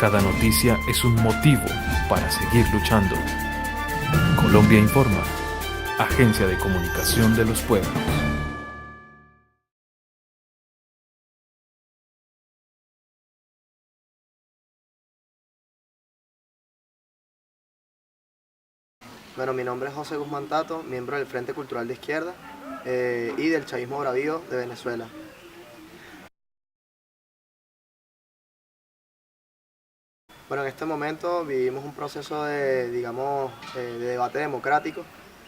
Cada noticia es un motivo para seguir luchando. Colombia Informa, Agencia de Comunicación de los Pueblos. Bueno, mi nombre es José Guzmán Tato, miembro del Frente Cultural de Izquierda y del Chavismo Bravío de Venezuela. Bueno, en este momento vivimos un proceso de, de debate democrático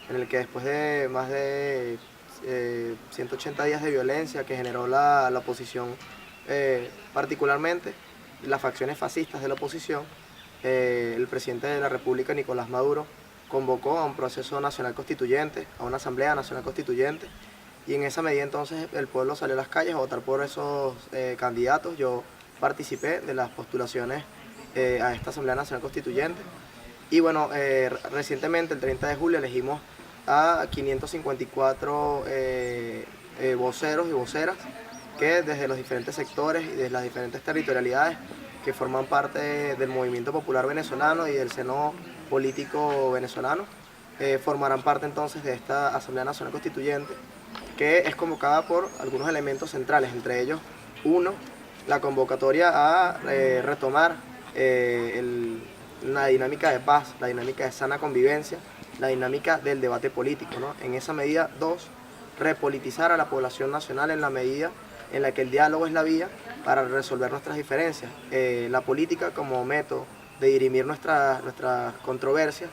en el que después de más de 180 días de violencia que generó la oposición, particularmente las facciones fascistas de la oposición, el presidente de la República, Nicolás Maduro, convocó a un proceso nacional constituyente, a una asamblea nacional constituyente, y en esa medida entonces el pueblo salió a las calles a votar por esos candidatos. Yo participé de las postulaciones a esta Asamblea Nacional Constituyente. Y bueno, recientemente, el 30 de julio, elegimos a 554 voceros y voceras que desde los diferentes sectores y desde las diferentes territorialidades que forman parte del movimiento popular venezolano y del seno político venezolano, formarán parte entonces de esta Asamblea Nacional Constituyente, que es convocada por algunos elementos centrales, entre ellos, uno, la convocatoria a retomar la dinámica de paz, la dinámica de sana convivencia, la dinámica del debate político, ¿no? En esa medida, dos, repolitizar a la población nacional en la medida en la que el diálogo es la vía para resolver nuestras diferencias, la política como método de dirimir nuestras controversias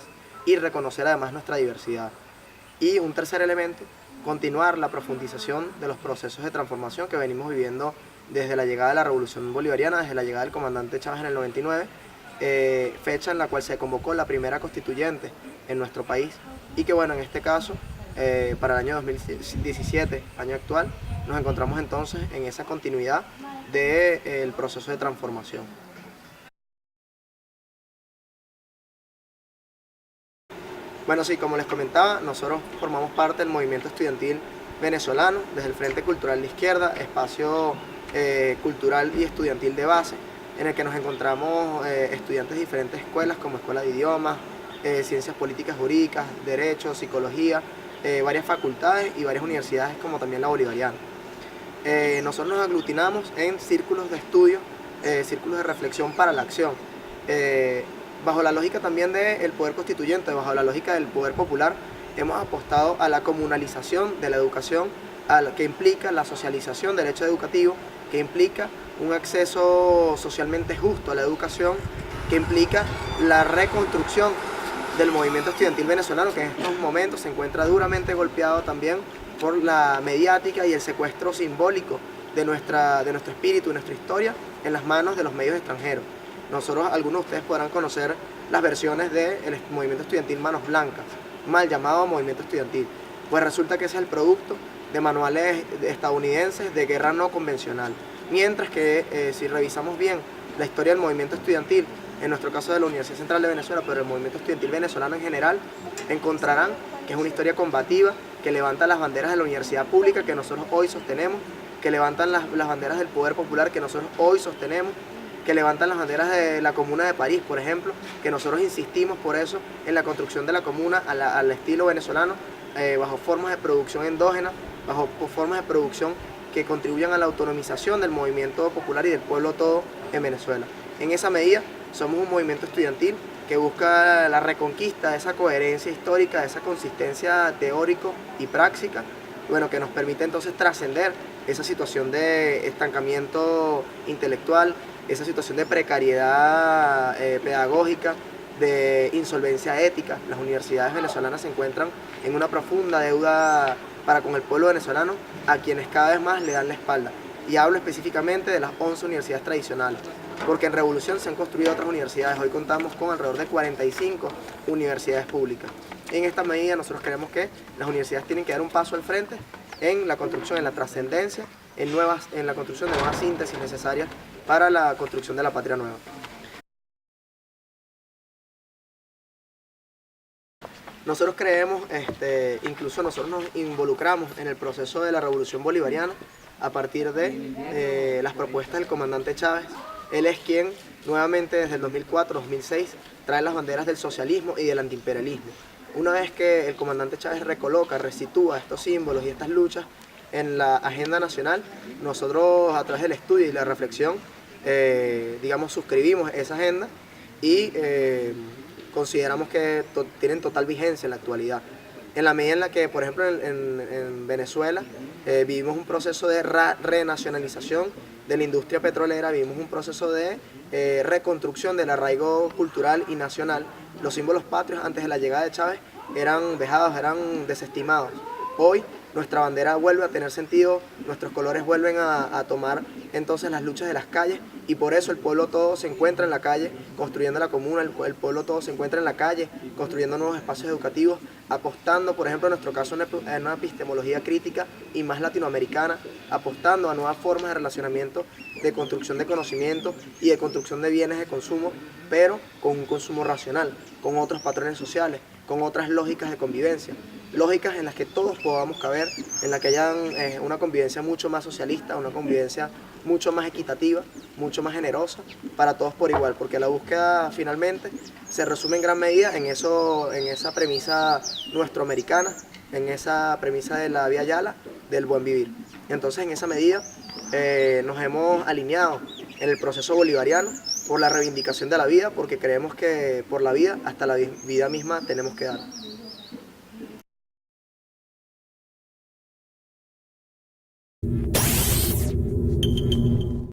y reconocer además nuestra diversidad. Y un tercer elemento, continuar la profundización de los procesos de transformación que venimos viviendo desde la llegada de la Revolución Bolivariana, desde la llegada del comandante Chávez en el 99, fecha en la cual se convocó la primera constituyente en nuestro país, y que bueno, en este caso, para el año 2017, año actual, nos encontramos entonces en esa continuidad del proceso de transformación. Bueno, sí, como les comentaba, nosotros formamos parte del movimiento estudiantil venezolano, desde el Frente Cultural de Izquierda, espacio cultural y estudiantil de base, en el que nos encontramos estudiantes de diferentes escuelas, como Escuela de Idiomas, Ciencias Políticas Jurídicas, Derecho, Psicología, varias facultades y varias universidades, como también la Bolivariana. Nosotros nos aglutinamos en círculos de estudio, círculos de reflexión para la acción, bajo la lógica también del poder constituyente, bajo la lógica del poder popular. Hemos apostado a la comunalización de la educación, que implica la socialización del hecho educativo, que implica un acceso socialmente justo a la educación, que implica la reconstrucción del movimiento estudiantil venezolano, que en estos momentos se encuentra duramente golpeado también por la mediática y el secuestro simbólico de nuestro espíritu y nuestra historia en las manos de los medios extranjeros. Nosotros, algunos de ustedes podrán conocer las versiones del movimiento estudiantil Manos Blancas, mal llamado movimiento estudiantil. Pues resulta que ese es el producto de manuales estadounidenses de guerra no convencional. Mientras que si revisamos bien la historia del movimiento estudiantil, en nuestro caso de la Universidad Central de Venezuela, pero el movimiento estudiantil venezolano en general, encontrarán que es una historia combativa, que levanta las banderas de la universidad pública que nosotros hoy sostenemos, que levantan las banderas del poder popular que nosotros hoy sostenemos, que levantan las banderas de la Comuna de París, por ejemplo, que nosotros insistimos por eso en la construcción de la comuna al estilo venezolano, bajo formas de producción endógenas, bajo formas de producción que contribuyan a la autonomización del movimiento popular y del pueblo todo en Venezuela. En esa medida, somos un movimiento estudiantil que busca la reconquista de esa coherencia histórica, de esa consistencia teórico y práctica, bueno, que nos permite entonces trascender esa situación de estancamiento intelectual, esa situación de precariedad pedagógica, de insolvencia ética. Las universidades venezolanas se encuentran en una profunda deuda para con el pueblo venezolano, a quienes cada vez más le dan la espalda. Y hablo específicamente de las 11 universidades tradicionales, porque en Revolución se han construido otras universidades. Hoy contamos con alrededor de 45 universidades públicas. En esta medida nosotros creemos que las universidades tienen que dar un paso al frente en la construcción, en la trascendencia, en la construcción de nuevas síntesis necesarias para la construcción de la patria nueva. Nosotros creemos, incluso nosotros nos involucramos en el proceso de la Revolución Bolivariana a partir de las propuestas del comandante Chávez Él es quien nuevamente desde el 2004-2006 trae las banderas del socialismo y del antiimperialismo. Una vez que el comandante Chávez recoloca, resitúa estos símbolos y estas luchas en la agenda nacional, nosotros a través del estudio y la reflexión, digamos, suscribimos esa agenda y consideramos que tienen total vigencia en la actualidad. En la medida en la que, por ejemplo, en Venezuela vivimos un proceso de renacionalización de la industria petrolera, vivimos un proceso de reconstrucción del arraigo cultural y nacional. Los símbolos patrios antes de la llegada de Chávez eran vejados, eran desestimados. Hoy nuestra bandera vuelve a tener sentido, nuestros colores vuelven a tomar entonces las luchas de las calles, y por eso el pueblo todo se encuentra en la calle construyendo la comuna, el pueblo todo se encuentra en la calle construyendo nuevos espacios educativos, apostando, por ejemplo, en nuestro caso, en una epistemología crítica y más latinoamericana, apostando a nuevas formas de relacionamiento, de construcción de conocimiento y de construcción de bienes de consumo, pero con un consumo racional, con otros patrones sociales, con otras lógicas de convivencia, lógicas en las que todos podamos caber, en las que haya una convivencia mucho más socialista, una convivencia mucho más equitativa, mucho más generosa, para todos por igual, porque la búsqueda finalmente se resume en gran medida en esa premisa nuestroamericana, en esa premisa de la Vía Yala, del buen vivir. Entonces, en esa medida nos hemos alineado en el proceso bolivariano por la reivindicación de la vida, porque creemos que por la vida, hasta la vida misma, tenemos que dar.